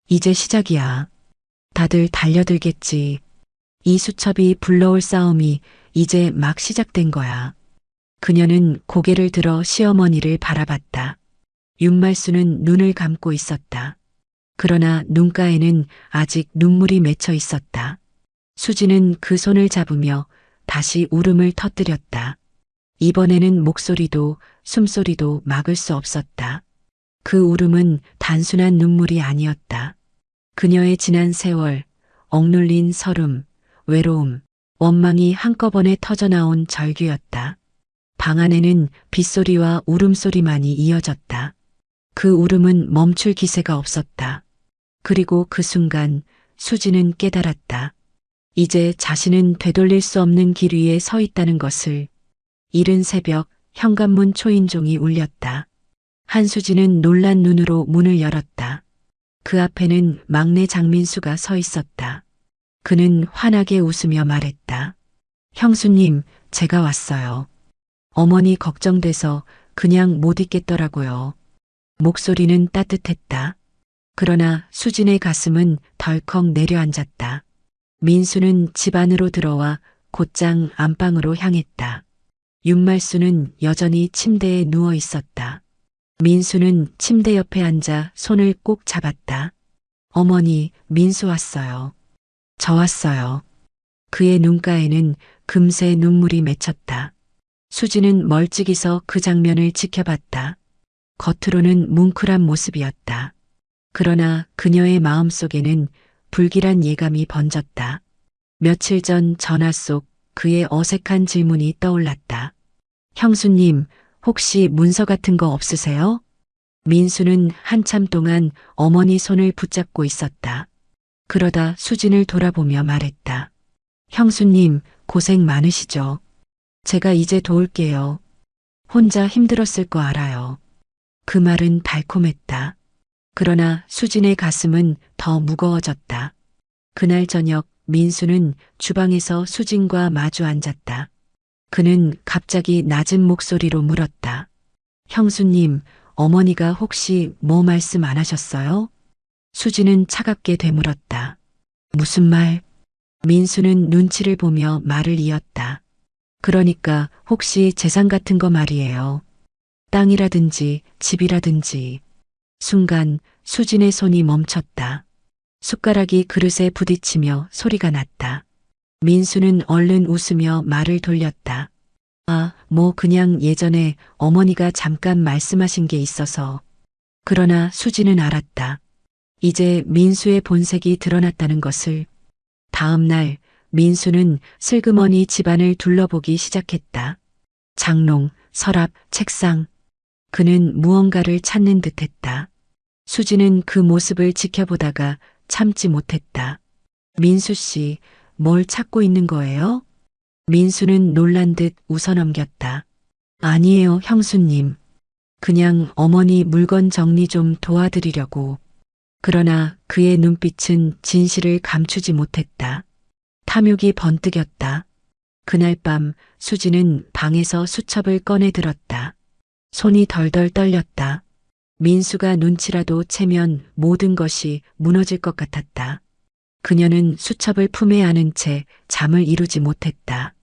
이제 시작이야. 다들 달려들겠지. 이 수첩이 불러올 싸움이 이제 막 시작된 거야. 그녀는 고개를 들어 시어머니를 바라봤다. 윤말수는 눈을 감고 있었다. 그러나 눈가에는 아직 눈물이 맺혀 있었다. 수지는 그 손을 잡으며 다시 울음을 터뜨렸다. 이번에는 목소리도 숨소리도 막을 수 없었다. 그 울음은 단순한 눈물이 아니었다. 그녀의 지난 세월, 억눌린 서름, 외로움, 원망이 한꺼번에 터져나온 절규였다. 방 안에는 빗소리와 울음소리만이 이어졌다. 그 울음은 멈출 기세가 없었다. 그리고 그 순간 수지는 깨달았다. 이제 자신은 되돌릴 수 없는 길 위에 서 있다는 것을. 이른 새벽 현관문 초인종이 울렸다. 한수지는 놀란 눈으로 문을 열었다. 그 앞에는 막내 장민수가 서 있었다. 그는 환하게 웃으며 말했다. 형수님, 제가 왔어요. 어머니 걱정돼서 그냥 못 있겠더라고요. 목소리는 따뜻했다. 그러나 수진의 가슴은 덜컥 내려앉았다. 민수는 집 안으로 들어와 곧장 안방으로 향했다. 윤말수는 여전히 침대에 누워 있었다. 민수는 침대 옆에 앉아 손을 꼭 잡았다. 어머니, 민수 왔어요. 저 왔어요. 그의 눈가에는 금세 눈물이 맺혔다. 수지는 멀찍이 서 그 장면을 지켜봤다. 겉으로는 뭉클한 모습이었다. 그러나 그녀의 마음속에는 불길한 예감이 번졌다. 며칠 전 전화 속 그의 어색한 질문이 떠올랐다. 형수님, 혹시 문서 같은 거 없으세요? 민수는 한참 동안 어머니 손을 붙잡고 있었다. 그러다 수진을 돌아보며 말했다. 형수님, 고생 많으시죠? 제가 이제 도울게요. 혼자 힘들었을 거 알아요. 그 말은 달콤했다. 그러나 수진의 가슴은 더 무거워졌다. 그날 저녁 민수는 주방에서 수진과 마주 앉았다. 그는 갑자기 낮은 목소리로 물었다. 형수님, 어머니가 혹시 뭐 말씀 안 하셨어요? 수진은 차갑게 되물었다. 무슨 말? 민수는 눈치를 보며 말을 이었다. 그러니까 혹시 재산 같은 거 말이에요. 땅이라든지 집이라든지. 순간 수진의 손이 멈췄다. 숟가락이 그릇에 부딪히며 소리가 났다. 민수는 얼른 웃으며 말을 돌렸다. 아, 뭐 그냥 예전에 어머니가 잠깐 말씀하신 게 있어서. 그러나 수지는 알았다. 이제 민수의 본색이 드러났다는 것을. 다음 날 민수는 슬그머니 집안을 둘러보기 시작했다. 장롱, 서랍, 책상. 그는 무언가를 찾는 듯했다. 수지는 그 모습을 지켜보다가 참지 못했다. 민수 씨, 뭘 찾고 있는 거예요? 민수는 놀란 듯 웃어넘겼다. 아니에요, 형수님. 그냥 어머니 물건 정리 좀 도와드리려고. 그러나 그의 눈빛은 진실을 감추지 못했다. 탐욕이 번뜩였다. 그날 밤 수지는 방에서 수첩을 꺼내 들었다. 손이 덜덜 떨렸다. 민수가 눈치라도 채면 모든 것이 무너질 것 같았다. 그녀는 수첩을 품에 안은 채 잠을 이루지 못했다.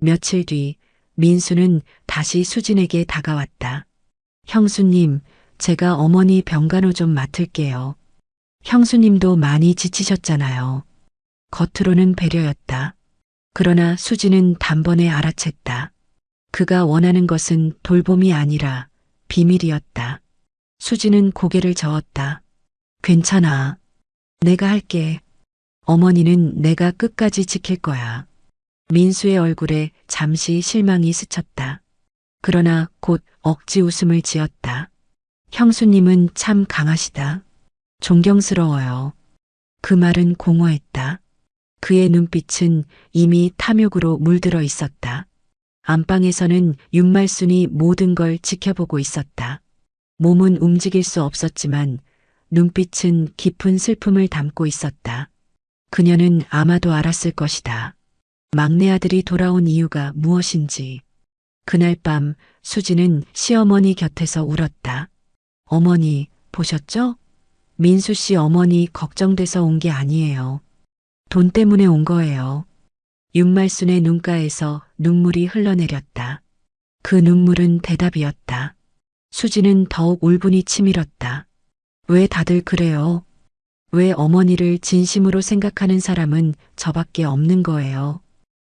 며칠 뒤 민수는 다시 수진에게 다가왔다. 형수님, 제가 어머니 병간호 좀 맡을게요. 형수님도 많이 지치셨잖아요. 겉으로는 배려였다. 그러나 수지는 단번에 알아챘다. 그가 원하는 것은 돌봄이 아니라 비밀이었다. 수지는 고개를 저었다. 괜찮아. 내가 할게. 어머니는 내가 끝까지 지킬 거야. 민수의 얼굴에 잠시 실망이 스쳤다. 그러나 곧 억지 웃음을 지었다. 형수님은 참 강하시다. 존경스러워요. 그 말은 공허했다. 그의 눈빛은 이미 탐욕으로 물들어 있었다. 안방에서는 윤말순이 모든 걸 지켜보고 있었다. 몸은 움직일 수 없었지만 눈빛은 깊은 슬픔을 담고 있었다. 그녀는 아마도 알았을 것이다. 막내 아들이 돌아온 이유가 무엇인지. 그날 밤 수지는 시어머니 곁에서 울었다. 어머니, 보셨죠? 민수 씨 어머니 걱정돼서 온 게 아니에요. 돈 때문에 온 거예요. 윤말순의 눈가에서 눈물이 흘러내렸다. 그 눈물은 대답이었다. 수지는 더욱 울분이 치밀었다. 왜 다들 그래요? 왜 어머니를 진심으로 생각하는 사람은 저밖에 없는 거예요?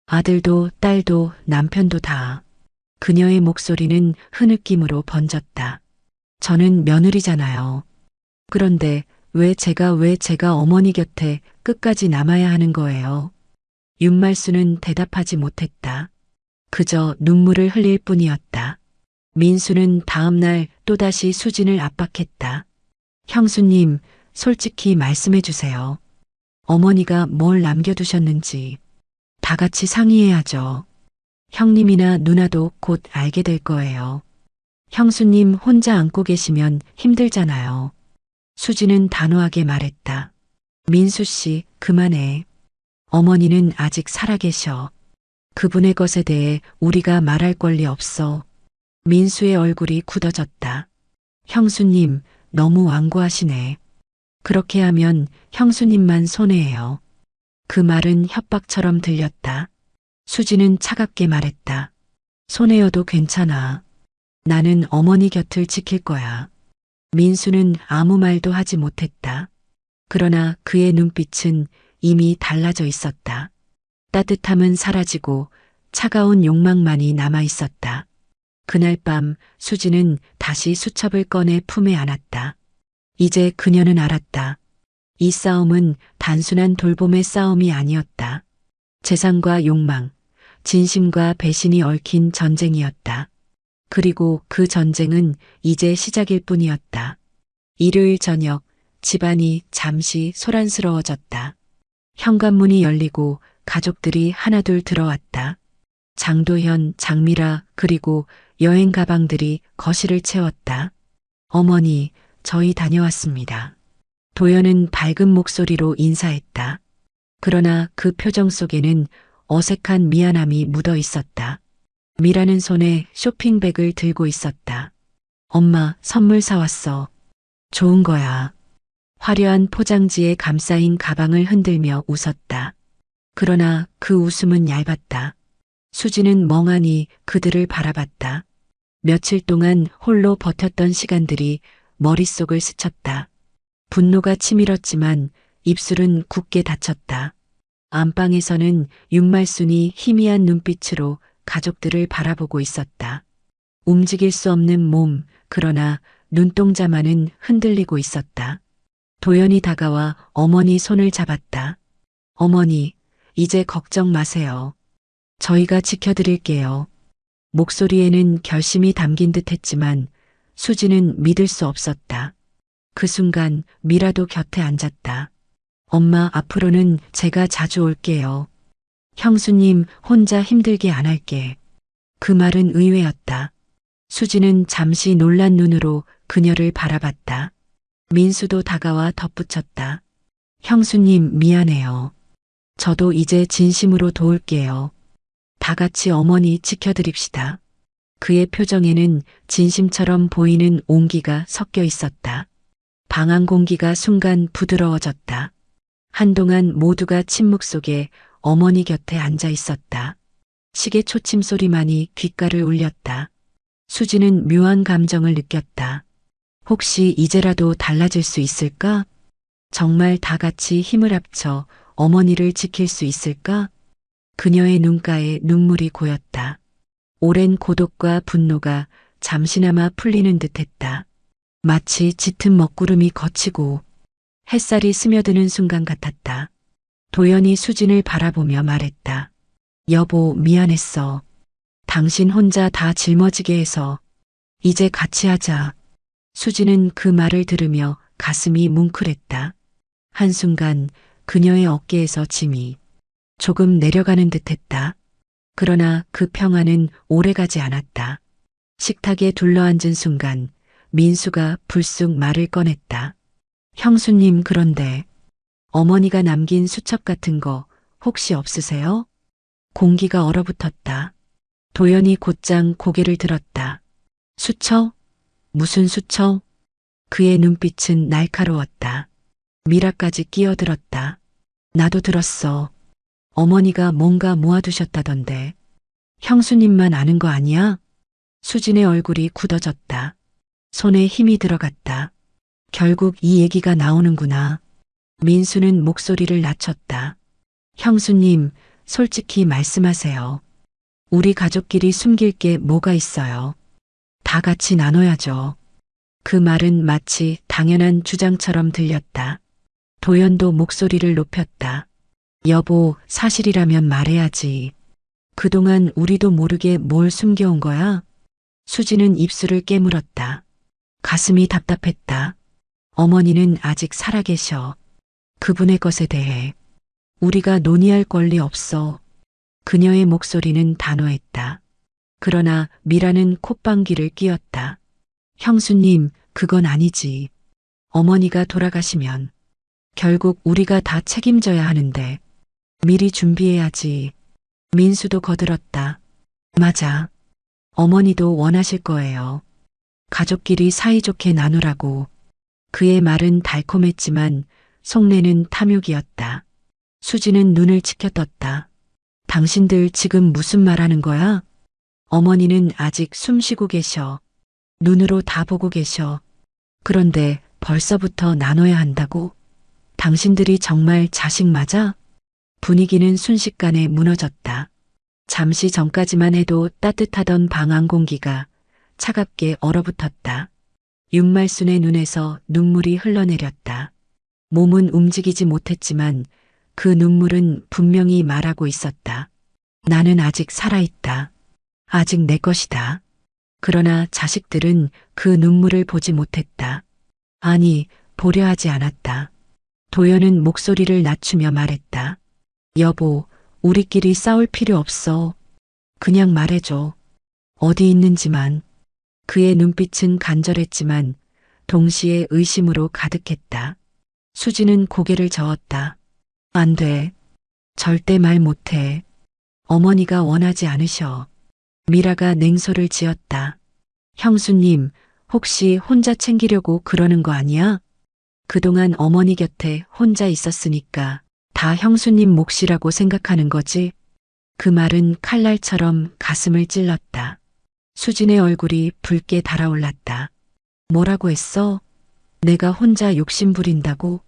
아들도 딸도 남편도 다. 그녀의 목소리는 흐느낌으로 번졌다. 저는 며느리잖아요. 그런데 왜 제가 어머니 곁에 끝까지 남아야 하는 거예요? 윤말수는 대답하지 못했다. 그저 눈물을 흘릴 뿐이었다. 민수는 다음 날 또다시 수진을 압박했다. 형수님, 솔직히 말씀해 주세요. 어머니가 뭘 남겨두셨는지. 다 같이 상의해야죠. 형님이나 누나도 곧 알게 될 거예요. 형수님 혼자 안고 계시면 힘들잖아요. 수지는 단호하게 말했다. 민수 씨, 그만해. 어머니는 아직 살아계셔. 그분의 것에 대해 우리가 말할 권리 없어. 민수의 얼굴이 굳어졌다. 형수님, 너무 완고하시네. 그렇게 하면 형수님만 손해예요. 그 말은 협박처럼 들렸다. 수지는 차갑게 말했다. 손해여도 괜찮아. 나는 어머니 곁을 지킬 거야. 민수는 아무 말도 하지 못했다. 그러나 그의 눈빛은 이미 달라져 있었다. 따뜻함은 사라지고 차가운 욕망만이 남아 있었다. 그날 밤 수지는 다시 수첩을 꺼내 품에 안았다. 이제 그녀는 알았다. 이 싸움은 단순한 돌봄의 싸움이 아니었다. 재산과 욕망, 진심과 배신이 얽힌 전쟁이었다. 그리고 그 전쟁은 이제 시작일 뿐이었다. 일요일 저녁, 집안이 잠시 소란스러워졌다. 현관문이 열리고 가족들이 하나둘 들어왔다. 장도현, 장미라, 그리고 여행 가방들이 거실을 채웠다. 어머니, 저희 다녀왔습니다. 도연은 밝은 목소리로 인사했다. 그러나 그 표정 속에는 어색한 미안함이 묻어 있었다. 미라는 손에 쇼핑백을 들고 있었다. 엄마, 선물 사왔어. 좋은 거야. 화려한 포장지에 감싸인 가방을 흔들며 웃었다. 그러나 그 웃음은 얇았다. 수지는 멍하니 그들을 바라봤다. 며칠 동안 홀로 버텼던 시간들이 머릿속을 스쳤다. 분노가 치밀었지만 입술은 굳게 닫혔다. 안방에서는 윤말순이 희미한 눈빛으로 가족들을 바라보고 있었다. 움직일 수 없는 몸, 그러나 눈동자만은 흔들리고 있었다. 도연이 다가와 어머니 손을 잡았다. 어머니, 이제 걱정 마세요. 저희가 지켜드릴게요. 목소리에는 결심이 담긴 듯 했지만 수지는 믿을 수 없었다. 그 순간 미라도 곁에 앉았다. 엄마, 앞으로는 제가 자주 올게요. 형수님 혼자 힘들게 안 할게. 그 말은 의외였다. 수지는 잠시 놀란 눈으로 그녀를 바라봤다. 민수도 다가와 덧붙였다. 형수님 미안해요. 저도 이제 진심으로 도울게요. 다 같이 어머니 지켜드립시다. 그의 표정에는 진심처럼 보이는 온기가 섞여 있었다. 방 안 공기가 순간 부드러워졌다. 한동안 모두가 침묵 속에 어머니 곁에 앉아 있었다. 시계 초침 소리만이 귓가를 울렸다. 수지는 묘한 감정을 느꼈다. 혹시 이제라도 달라질 수 있을까? 정말 다 같이 힘을 합쳐 어머니를 지킬 수 있을까? 그녀의 눈가에 눈물이 고였다. 오랜 고독과 분노가 잠시나마 풀리는 듯했다. 마치 짙은 먹구름이 걷히고 햇살이 스며드는 순간 같았다. 도연이 수진을 바라보며 말했다. 여보, 미안했어. 당신 혼자 다 짊어지게 해서 이제 같이 하자. 수진은 그 말을 들으며 가슴이 뭉클했다. 한순간 그녀의 어깨에서 짐이 조금 내려가는 듯했다. 그러나 그 평화는 오래가지 않았다. 식탁에 둘러앉은 순간 민수가 불쑥 말을 꺼냈다. 형수님, 그런데 어머니가 남긴 수첩 같은 거 혹시 없으세요? 공기가 얼어붙었다. 도연이 곧장 고개를 들었다. 수첩? 무슨 수첩? 그의 눈빛은 날카로웠다. 미라까지 끼어들었다. 나도 들었어. 어머니가 뭔가 모아두셨다던데. 형수님만 아는 거 아니야? 수진의 얼굴이 굳어졌다. 손에 힘이 들어갔다. 결국 이 얘기가 나오는구나. 민수는 목소리를 낮췄다. 형수님, 솔직히 말씀하세요. 우리 가족끼리 숨길 게 뭐가 있어요? 다 같이 나눠야죠. 그 말은 마치 당연한 주장처럼 들렸다. 도연도 목소리를 높였다. 여보, 사실이라면 말해야지. 그동안 우리도 모르게 뭘 숨겨온 거야? 수지는 입술을 깨물었다. 가슴이 답답했다. 어머니는 아직 살아계셔. 그분의 것에 대해 우리가 논의할 권리 없어. 그녀의 목소리는 단호했다. 그러나 미라는 콧방귀를 뀌었다. 형수님, 그건 아니지. 어머니가 돌아가시면 결국 우리가 다 책임져야 하는데 미리 준비해야지. 민수도 거들었다. 맞아. 어머니도 원하실 거예요. 가족끼리 사이좋게 나누라고. 그의 말은 달콤했지만 속내는 탐욕이었다. 수지는 눈을 치켜떴다. 당신들 지금 무슨 말하는 거야? 어머니는 아직 숨쉬고 계셔. 눈으로 다 보고 계셔. 그런데 벌써부터 나눠야 한다고? 당신들이 정말 자식 맞아? 분위기는 순식간에 무너졌다. 잠시 전까지만 해도 따뜻하던 방 안 공기가 차갑게 얼어붙었다. 윤말순의 눈에서 눈물이 흘러내렸다. 몸은 움직이지 못했지만 그 눈물은 분명히 말하고 있었다. 나는 아직 살아있다. 아직 내 것이다. 그러나 자식들은 그 눈물을 보지 못했다. 아니, 보려 하지 않았다. 도연은 목소리를 낮추며 말했다. 여보, 우리끼리 싸울 필요 없어. 그냥 말해줘. 어디 있는지만. 그의 눈빛은 간절했지만 동시에 의심으로 가득했다. 수지는 고개를 저었다. 안 돼. 절대 말 못해. 어머니가 원하지 않으셔. 미라가 냉소를 지었다. 형수님, 혹시 혼자 챙기려고 그러는 거 아니야? 그동안 어머니 곁에 혼자 있었으니까 다 형수님 몫이라고 생각하는 거지? 그 말은 칼날처럼 가슴을 찔렀다. 수진의 얼굴이 붉게 달아올랐다. 뭐라고 했어? 내가 혼자 욕심 부린다고?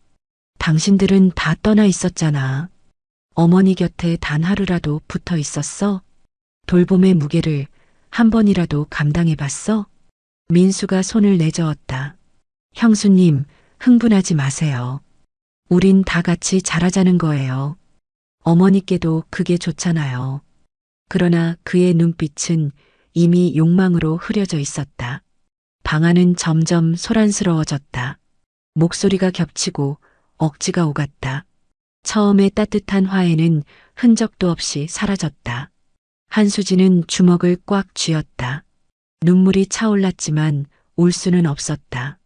당신들은 다 떠나 있었잖아. 어머니 곁에 단 하루라도 붙어 있었어? 돌봄의 무게를 한 번이라도 감당해 봤어? 민수가 손을 내저었다. 형수님, 흥분하지 마세요. 우린 다 같이 잘하자는 거예요. 어머니께도 그게 좋잖아요. 그러나 그의 눈빛은 이미 욕망으로 흐려져 있었다. 방 안은 점점 소란스러워졌다. 목소리가 겹치고 억지가 오갔다. 처음에 따뜻한 화해는 흔적도 없이 사라졌다. 한수진은 주먹을 꽉 쥐었다. 눈물이 차올랐지만 울 수는 없었다.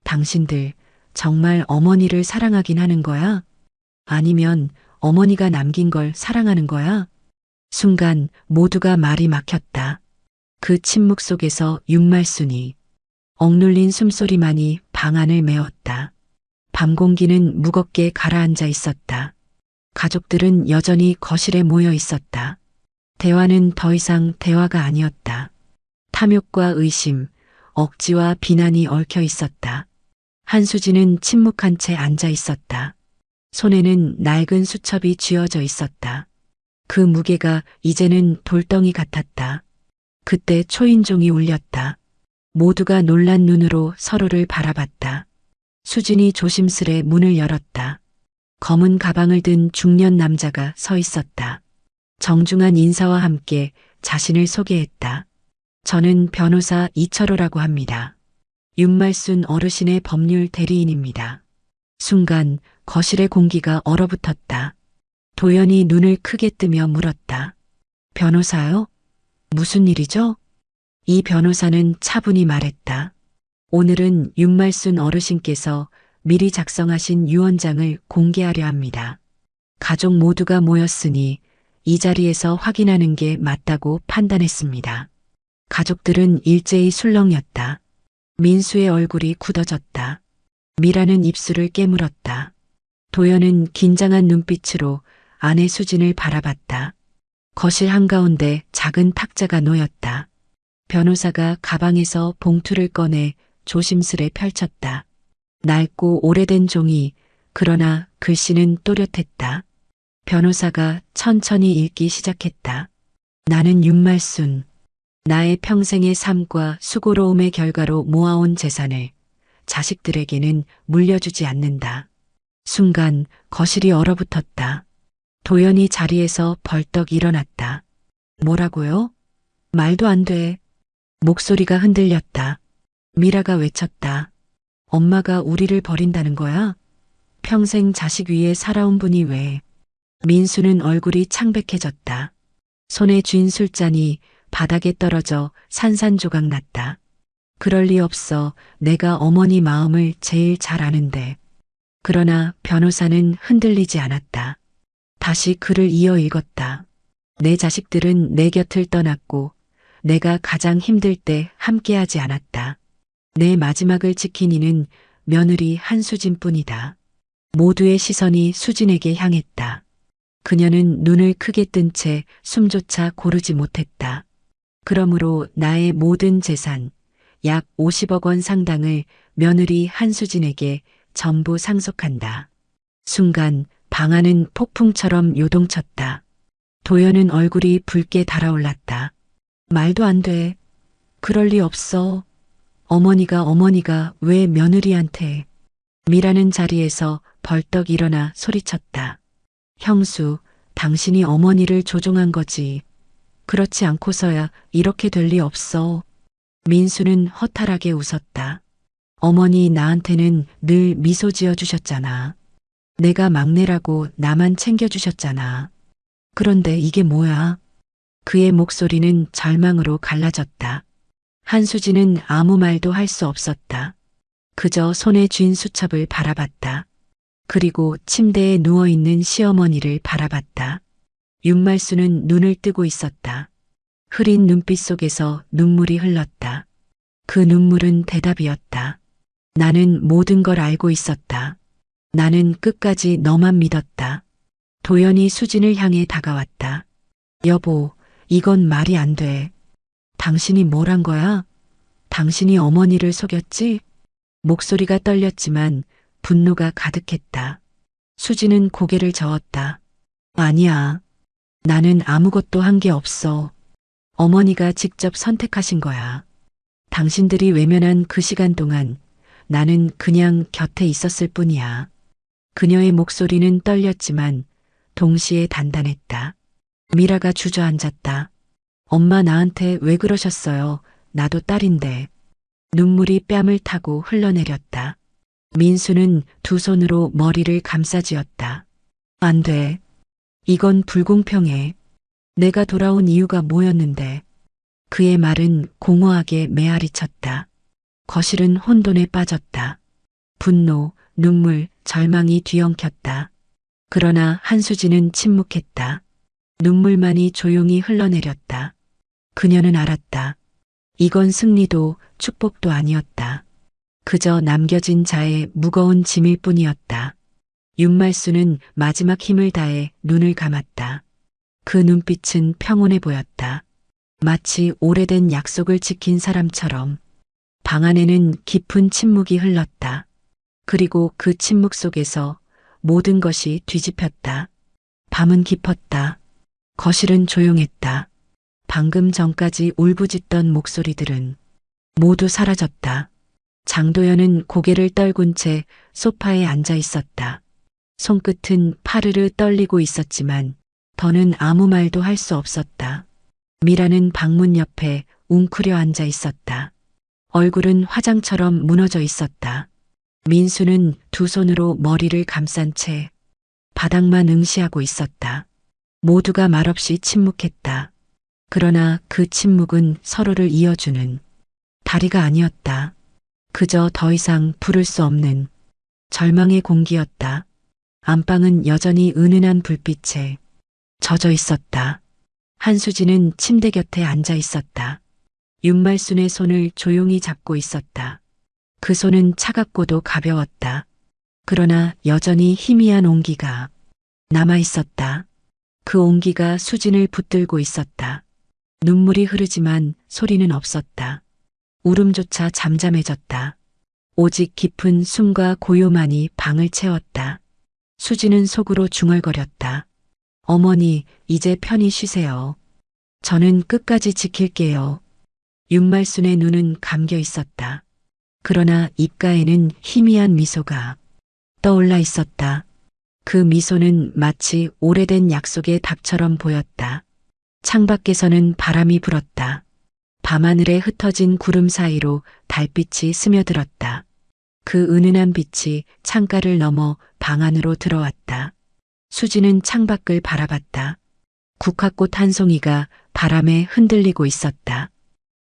당신들 정말 어머니를 사랑하긴 하는 거야? 아니면 어머니가 남긴 걸 사랑하는 거야? 순간 모두가 말이 막혔다. 그 침묵 속에서 윤말순이 억눌린 숨소리만이 방 안을 메웠다. 밤 공기는 무겁게 가라앉아 있었다. 가족들은 여전히 거실에 모여 있었다. 대화는 더 이상 대화가 아니었다. 탐욕과 의심, 억지와 비난이 얽혀 있었다. 한수진은 침묵한 채 앉아 있었다. 손에는 낡은 수첩이 쥐어져 있었다. 그 무게가 이제는 돌덩이 같았다. 그때 초인종이 울렸다. 모두가 놀란 눈으로 서로를 바라봤다. 수진이 조심스레 문을 열었다. 검은 가방을 든 중년 남자가 서 있었다. 정중한 인사와 함께 자신을 소개했다. 저는 변호사 이철호라고 합니다. 윤말순 어르신의 법률 대리인입니다. 순간 거실의 공기가 얼어붙었다. 도연이 눈을 크게 뜨며 물었다. 변호사요? 무슨 일이죠? 이 변호사는 차분히 말했다. 오늘은 윤말순 어르신께서 미리 작성하신 유언장을 공개하려 합니다. 가족 모두가 모였으니 이 자리에서 확인하는 게 맞다고 판단했습니다. 가족들은 일제히 술렁였다. 민수의 얼굴이 굳어졌다. 미라는 입술을 깨물었다. 도연은 긴장한 눈빛으로 아내 수진을 바라봤다. 거실 한가운데 작은 탁자가 놓였다. 변호사가 가방에서 봉투를 꺼내 조심스레 펼쳤다. 낡고 오래된 종이, 그러나 글씨는 또렷했다. 변호사가 천천히 읽기 시작했다. 나는 윤말순. 나의 평생의 삶과 수고로움의 결과로 모아온 재산을 자식들에게는 물려주지 않는다. 순간 거실이 얼어붙었다. 도연이 자리에서 벌떡 일어났다. 뭐라고요? 말도 안 돼. 목소리가 흔들렸다. 미라가 외쳤다. 엄마가 우리를 버린다는 거야? 평생 자식 위에 살아온 분이 왜? 민수는 얼굴이 창백해졌다. 손에 쥔 술잔이 바닥에 떨어져 산산조각 났다. 그럴 리 없어. 내가 어머니 마음을 제일 잘 아는데. 그러나 변호사는 흔들리지 않았다. 다시 글을 이어 읽었다. 내 자식들은 내 곁을 떠났고 내가 가장 힘들 때 함께하지 않았다. 내 마지막을 지킨 이는 며느리 한수진뿐이다. 모두의 시선이 수진에게 향했다. 그녀는 눈을 크게 뜬 채 숨조차 고르지 못했다. 그러므로 나의 모든 재산, 약 50억 원 상당을 며느리 한수진에게 전부 상속한다. 순간 방 안은 폭풍처럼 요동쳤다. 도연은 얼굴이 붉게 달아올랐다. 말도 안 돼. 그럴 리 없어. 어머니가 왜 며느리한테. 미라는 자리에서 벌떡 일어나 소리쳤다. 형수, 당신이 어머니를 조종한 거지. 그렇지 않고서야 이렇게 될 리 없어. 민수는 허탈하게 웃었다. 어머니 나한테는 늘 미소 지어 주셨잖아. 내가 막내라고 나만 챙겨주셨잖아. 그런데 이게 뭐야? 그의 목소리는 절망으로 갈라졌다. 한수진은 아무 말도 할 수 없었다. 그저 손에 쥔 수첩을 바라봤다. 그리고 침대에 누워있는 시어머니를 바라봤다. 윤말수는 눈을 뜨고 있었다. 흐린 눈빛 속에서 눈물이 흘렀다. 그 눈물은 대답이었다. 나는 모든 걸 알고 있었다. 나는 끝까지 너만 믿었다. 도연이 수진을 향해 다가왔다. 여보, 이건 말이 안 돼. 당신이 뭘 한 거야? 당신이 어머니를 속였지? 목소리가 떨렸지만 분노가 가득했다. 수지는 고개를 저었다. 아니야. 나는 아무것도 한 게 없어. 어머니가 직접 선택하신 거야. 당신들이 외면한 그 시간 동안 나는 그냥 곁에 있었을 뿐이야. 그녀의 목소리는 떨렸지만 동시에 단단했다. 미라가 주저앉았다. 엄마 나한테 왜 그러셨어요? 나도 딸인데. 눈물이 뺨을 타고 흘러내렸다. 민수는 두 손으로 머리를 감싸쥐었다. 안 돼. 이건 불공평해. 내가 돌아온 이유가 뭐였는데. 그의 말은 공허하게 메아리쳤다. 거실은 혼돈에 빠졌다. 분노, 눈물, 절망이 뒤엉켰다. 그러나 한수지는 침묵했다. 눈물만이 조용히 흘러내렸다. 그녀는 알았다. 이건 승리도 축복도 아니었다. 그저 남겨진 자의 무거운 짐일 뿐이었다. 윤말수는 마지막 힘을 다해 눈을 감았다. 그 눈빛은 평온해 보였다. 마치 오래된 약속을 지킨 사람처럼. 방 안에는 깊은 침묵이 흘렀다. 그리고 그 침묵 속에서 모든 것이 뒤집혔다. 밤은 깊었다. 거실은 조용했다. 방금 전까지 울부짖던 목소리들은 모두 사라졌다. 장도연은 고개를 떨군 채 소파에 앉아 있었다. 손끝은 파르르 떨리고 있었지만 더는 아무 말도 할 수 없었다. 미라는 방문 옆에 웅크려 앉아 있었다. 얼굴은 화장처럼 무너져 있었다. 민수는 두 손으로 머리를 감싼 채 바닥만 응시하고 있었다. 모두가 말없이 침묵했다. 그러나 그 침묵은 서로를 이어주는 다리가 아니었다. 그저 더 이상 부를 수 없는 절망의 공기였다. 안방은 여전히 은은한 불빛에 젖어 있었다. 한수지는 침대 곁에 앉아 있었다. 윤말순의 손을 조용히 잡고 있었다. 그 손은 차갑고도 가벼웠다. 그러나 여전히 희미한 온기가 남아 있었다. 그 온기가 수진을 붙들고 있었다. 눈물이 흐르지만 소리는 없었다. 울음조차 잠잠해졌다. 오직 깊은 숨과 고요만이 방을 채웠다. 수진은 속으로 중얼거렸다. 어머니, 이제 편히 쉬세요. 저는 끝까지 지킬게요. 윤말순의 눈은 감겨 있었다. 그러나 입가에는 희미한 미소가 떠올라 있었다. 그 미소는 마치 오래된 약속의 답처럼 보였다. 창밖에서는 바람이 불었다. 밤하늘에 흩어진 구름 사이로 달빛이 스며들었다. 그 은은한 빛이 창가를 넘어 방 안으로 들어왔다. 수지는 창밖을 바라봤다. 국화꽃 한 송이가 바람에 흔들리고 있었다.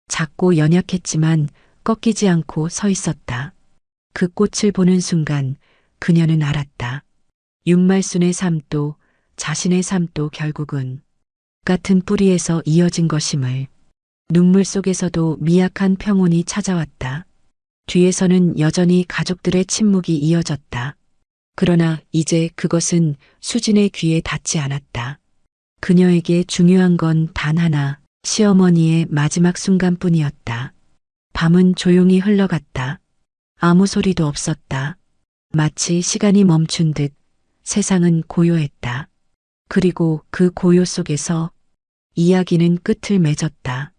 작고 연약했지만 꺾이지 않고 서 있었다. 그 꽃을 보는 순간 그녀는 알았다. 윤말순의 삶도 자신의 삶도 결국은 같은 뿌리에서 이어진 것임을. 눈물 속에서도 미약한 평온이 찾아왔다. 뒤에서는 여전히 가족들의 침묵이 이어졌다. 그러나 이제 그것은 수진의 귀에 닿지 않았다. 그녀에게 중요한 건 단 하나, 시어머니의 마지막 순간뿐이었다. 밤은 조용히 흘러갔다. 아무 소리도 없었다. 마치 시간이 멈춘 듯 세상은 고요했다. 그리고 그 고요 속에서 이야기는 끝을 맺었다.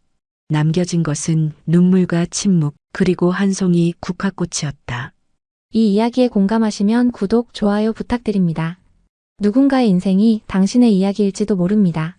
남겨진 것은 눈물과 침묵, 그리고 한 송이 국화꽃이었다. 이 이야기에 공감하시면 구독, 좋아요 부탁드립니다. 누군가의 인생이 당신의 이야기일지도 모릅니다.